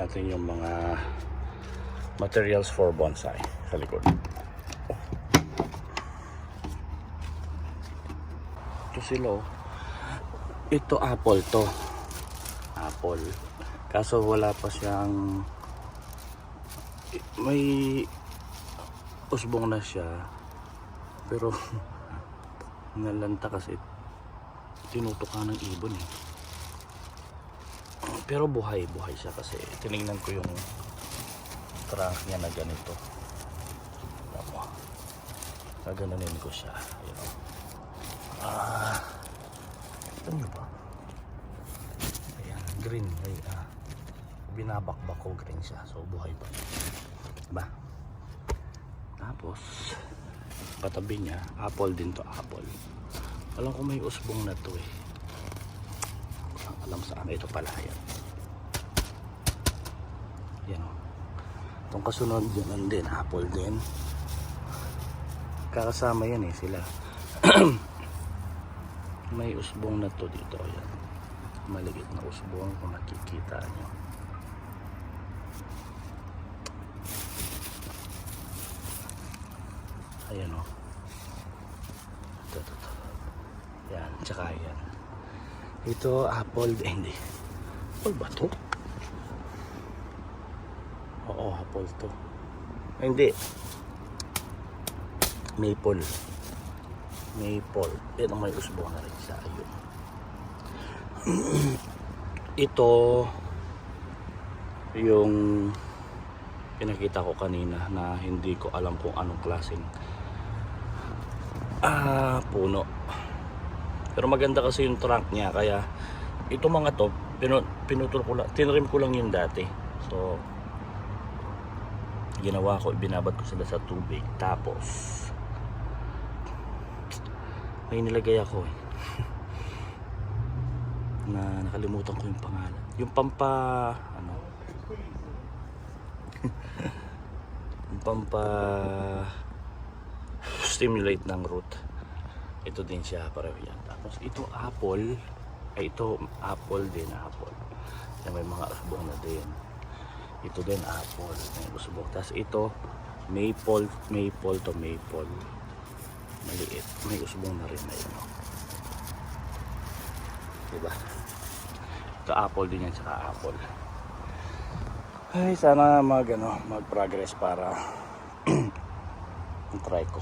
natin yung mga materials for bonsai sa likod. Ito sila, oh. Ito apple to. Apple. Kaso wala pa siyang, may usbong na siya. Pero nalanta kasi tinutukan ng ibon eh. Pero buhay siya kasi tinignan ko yung trunk niya na ganito. Gaganunin ko siya. Ayun, oh. Ito nyo ba? Ayan, green. Ay, binabakbak ko green siya. So buhay pa. Diba? Tapos katabi niya, apple din to, apple. Alam ko may usbong na to eh. Alam saan. Ito pala yan. Yan, o. Itong kasunod yan din, apple din. Kakasama yan eh sila. May usbong na to dito. Yan. Maliit na usbong kung nakikita nyo. Ayan, o. Ito. Yan, tsaka yan. Ito, apple, hindi. Apple ba to? Oo, apple to. Ay, hindi. Maple. Ito may usbong na rin siya. Ayun. Ito, yung pinakita ko kanina na hindi ko alam kung anong klaseng puno. Pero maganda kasi yung trunk niya, kaya ito mga to pinutol ko lang, tinrim ko lang yung dati. So ginawa ko, binabad ko sila sa tubig, tapos may nilagay ako eh na nakalimutan ko yung pangalan, yung yung pampa stimulate ng root. Ito din siya, pareho yan. Tapos ito apple, ito apple din, apple. Yan, may mga usbong na din. Ito din apple, may usbong. Tapos ito maple to maple. Maliit, may usbong na rin na yun. Diba? Ito apple din yan, saka apple. Ay, sana mag-progress para try ko.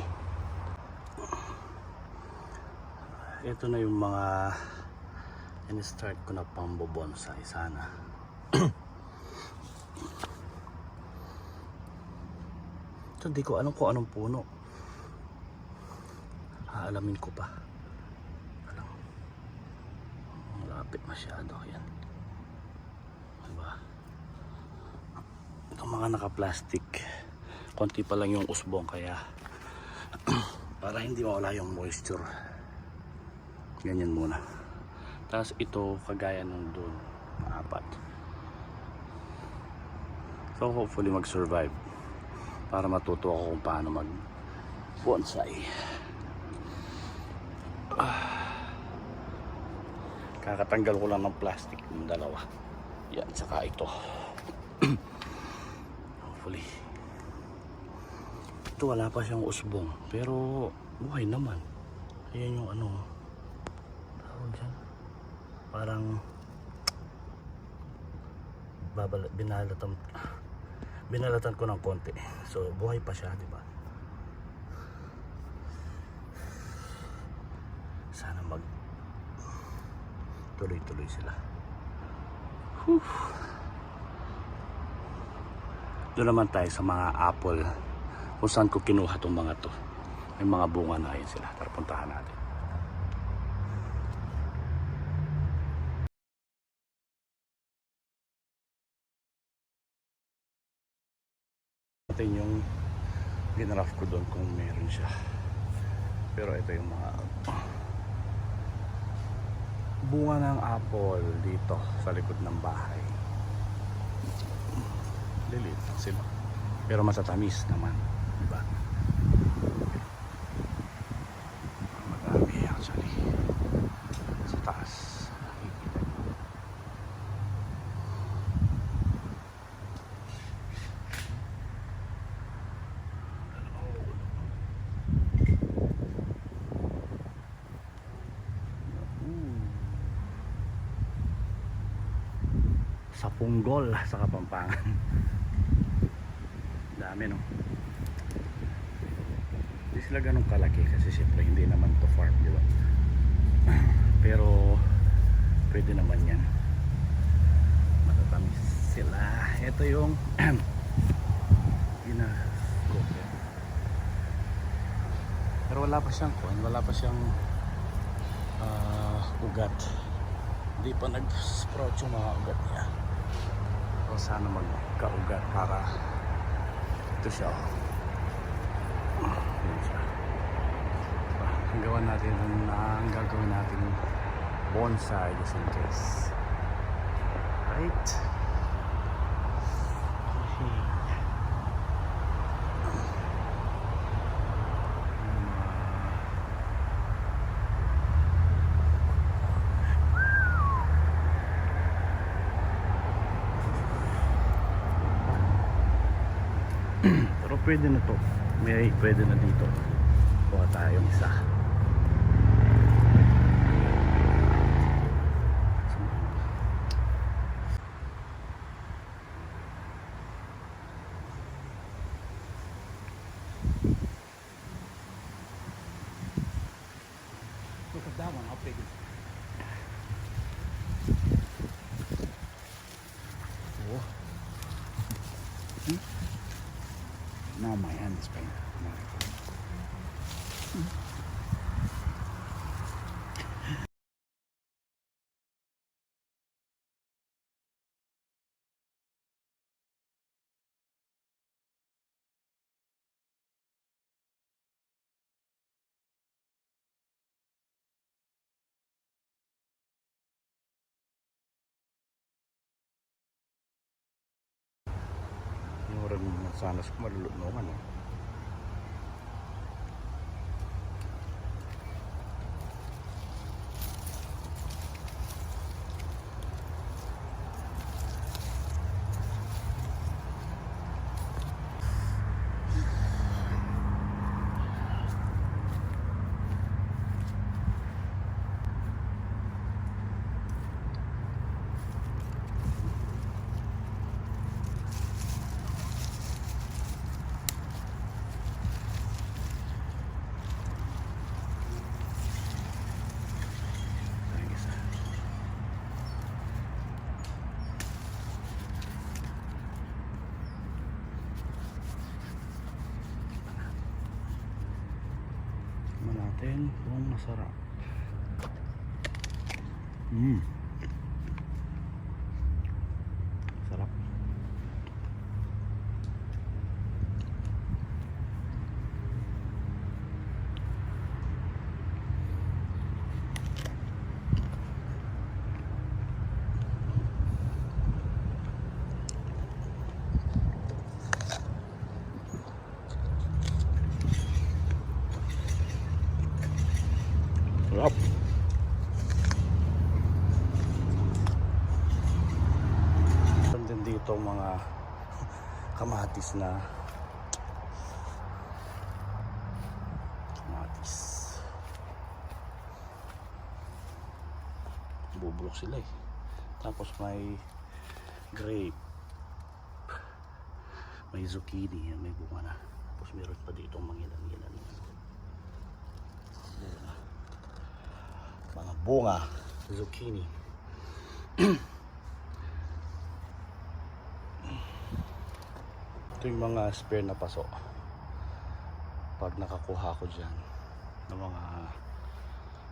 Ito na yung mga in-start ko na pambobonsai sana. Ito di ko alam kung anong puno. Aalamin ko pa. Alam. Malapit masyado yan. Diba? Itong mga naka-plastic. Konti pa lang yung usbong, kaya para hindi mawala yung moisture. Ganyan muna. Tapos ito kagaya nung doon, apat. So hopefully mag-survive para matuto ako kung paano mag-bonsai. Kakatanggal ko lang ng plastic yung dalawa. Yan, saka ito. Hopefully. Ito wala pa siyang usbong, pero buhay naman. Ayan yung parang binalatan ko ng konti. So buhay pa siya, di ba? Sana tuloy-tuloy sila. Doon naman tayo sa mga apple, kung saan ko kinuha itong mga to. May mga bunga na yun sila. Tara, puntahan natin. Natin yung ginraft ko doon kung meron siya. Pero ito yung mga bunga ng apple dito sa likod ng bahay. Lilit lang sila, pero matatamis naman, diba? Marami actually sa taas. sa Punggol sa Kapampangan. Dami no. Hindi sila ganun kalaki kasi siyempre hindi naman to farm, di ba? Pero pwede naman yan, matatamis sila. Ito yung pero wala pa siyang wala pa siyang ugat, hindi pa nag-sprout yung mga ugat niya. So sana magka-ugat para ito siya. Yun siya. Ang gawin natin, ang gagawin natin bonsai just in case, right? Pero pwede na to, pwede na dito. Kuha tayong isa. Look at that one, how big is it? Oh. Now my hand is painful. Yung rin sana sa malulungan eh. Natin kung masarap. Sarap. Sarap. Meron din dito mga kamatis na bubulok sila eh. Tapos may grape, may zucchini, may bunga na. Tapos meron pa dito mangilan-ngilan mga bunga, zucchini. Ito yung mga spare na paso pag nakakuha ko dyan ng mga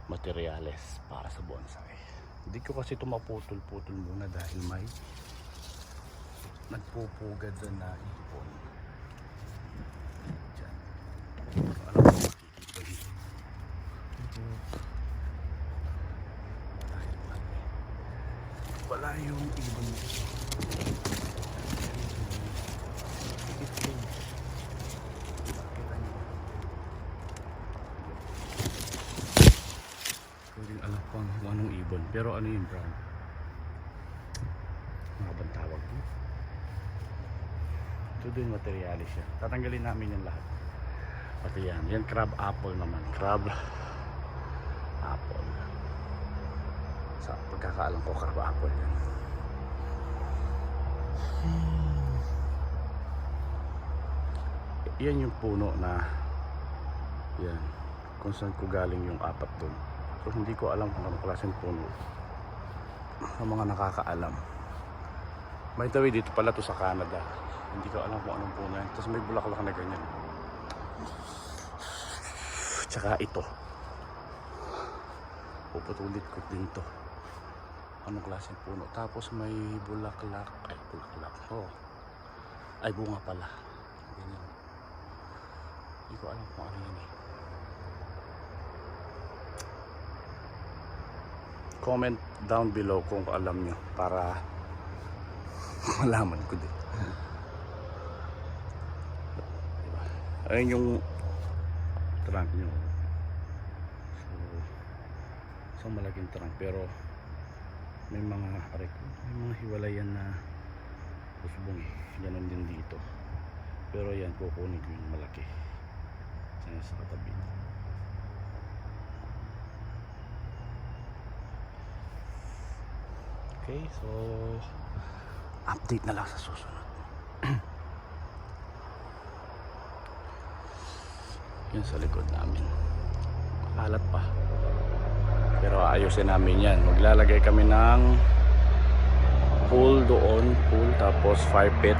materyales para sa bonsai. Hindi ko kasi ito maputol-putol muna dahil may nagpupugad dyan na ipon dyan. Alam ko makikita dito. Wala yung ibon dito. Anong ibon, pero ano yung brown, mga bang tawag mo? Ito din materyales siya. Tatanggalin namin yan lahat. Pati yan crab apple naman, crab apple. Sa pagkakaalam ko crab apple yan. yan yung puno na yan, kung saan ko galing yung apat dun. So hindi ko alam kung anong klaseng puno, sa mga nakakaalam. By the way, dito pala to sa Canada. Hindi ko alam kung anong puno yan. Tapos may bulaklak na ganyan. Tsaka ito, puputulit ko din to. Anong klaseng puno. Tapos may bulaklak. Ay, bulaklak. Oh. Ay, bunga pala. Ganyan. Hindi ko alam kung ano yan eh. Comment down below kung alam nyo para malaman ko din. Diba? Ayun yung trunk nyo. So, isang malaking trunk pero may mga hiwalayan na usbong eh. Ganon din dito. Pero yan, kukunin ko yung malaki. Sana sa katabi. Okay, so update na lang sa susunod. Yan sa likod namin. Kalat pa. Pero ayusin namin yan. Maglalagay kami ng pool doon. Pool tapos fire pit.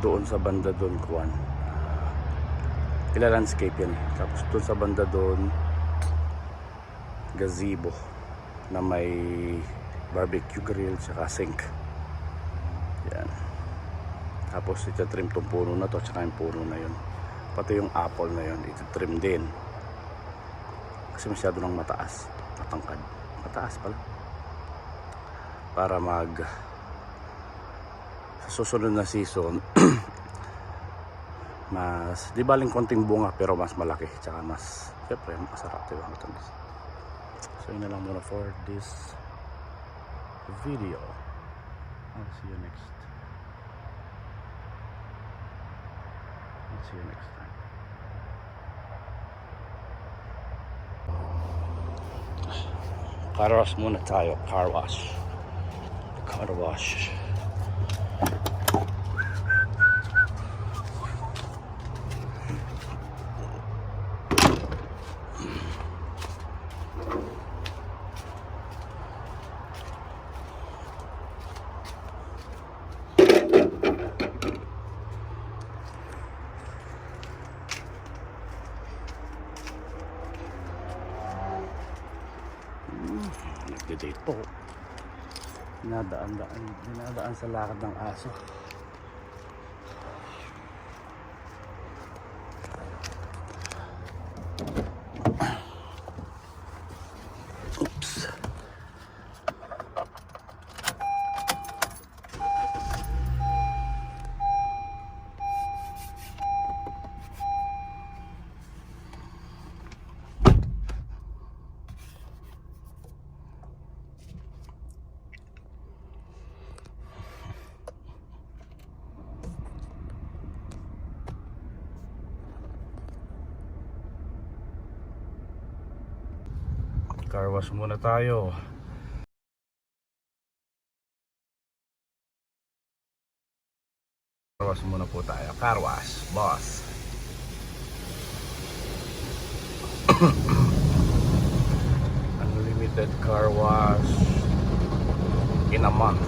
Doon sa banda doon kuwan. Ila-landscape yan. Tapos doon sa banda doon gazebo na may barbecue grill tsaka sink. Yan. Tapos ita-trim tong puno na to tsaka yung puno na yun. Pati yung apple na yun ita-trim din. Kasi masyado nang mataas. Matangkad. Mataas pala. Para sa susunod na season mas di baling konting bunga pero mas malaki tsaka mas syempre masarap, diba? Matamis. So yun na lang muna for this video. I'll see you next. I'll see you next time. Car wash muna tayo. Car wash. Car wash. Nagde-date po. Dinadaan sa lakad ng aso. Oops. Car wash muna tayo. Car wash muna po tayo. Car wash, boss. Unlimited car wash in a month.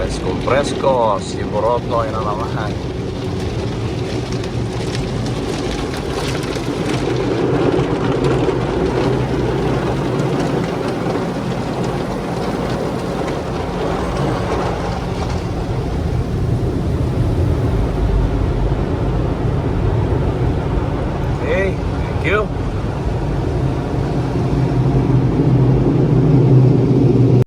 Presko, presko. Si Borotno ay na naman.